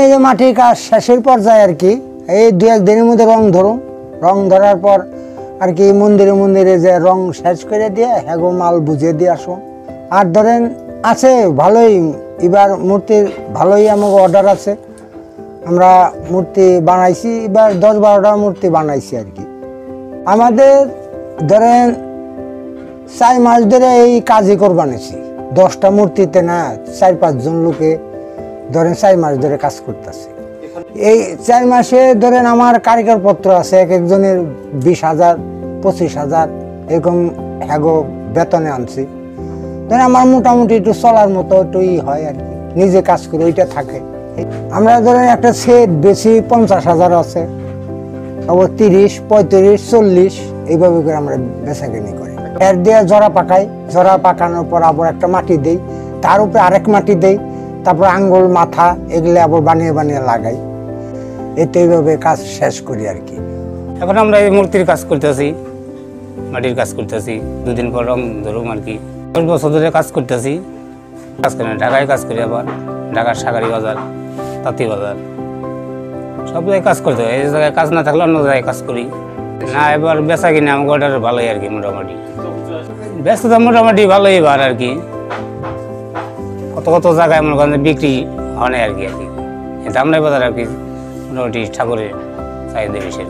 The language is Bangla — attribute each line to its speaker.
Speaker 1: এই যে মাটির কাজ শেষের পর্যায়ে আর কি, এই 2-1 দিনের মধ্যে রং ধরুন, রং ধরার পর আর কি মন্দিরে মন্দিরে যে রং শেষ করে দিয়ে হ্যাগো মাল বুঝিয়ে দিয়ে আসুন। আর ধরেন আছে ভালোই, এবার মূর্তির ভালোই আমাকে অর্ডার আছে, আমরা মূর্তি বানাইছি, এবার 10-12টা মূর্তি বানাইছি আর কি। আমাদের ধরেন 4 মাস ধরে এই কাজই করবানিছি, 10টা মূর্তিতে না 4-5 জন লোকে ধরেন 4 মাস ধরে কাজ করতেছে। এই 4 মাসে ধরেন আমার কারিগর পত্র আছে, এক একজনের 20,000 25,000 এরকম হ্যাগো বেতনে আনছি। ধরেন আমার মোটামুটি একটু চলার মতো একটু হয় আর কি, নিজে কাজ করে ওইটা থাকে। আমরা ধরেন একটা সেট বেশি 50,000 আছে, আবার 30, 35, 40 এইভাবে করে আমরা বেচাকেনি করি। এর দিয়ে জরা পাকাই, জরা পাকানোর পর আবার একটা মাটি দেই, তার উপরে আরেক মাটি দেই, তারপর আঙ্গুল মাথা এগুলো আবার বানিয়ে বানিয়ে লাগাই। এতে এইভাবে কাজ শেষ করি আর কি।
Speaker 2: এখন আমরা এই মূর্তির কাজ করতেছি, মাটির কাজ করতেছি, 2 দিন পর রং ধরুম আর কি। 10 বছর ধরে কাজ করতেছি, কাজ করি না, ঢাকায় কাজ করি, আবার ঢাকার সাগারি বাজার, তাঁতি বাজার, সব জায়গায় কাজ করতে হয়। এই জায়গায় কাজ না থাকলে অন্য জায়গায় কাজ করি না। এবার বেচা কিনে আমাকে অর্ডার ভালোই আর কি, মোটামুটি ব্যস্ততা মোটামুটি ভালোই এবার আর কি। কত কত জায়গায় মনে করেন বিক্রি হয় না আর কি। ধামরাই বাজার আর কি মোটামুটি ঠাকুরের চাহিদা বেশি।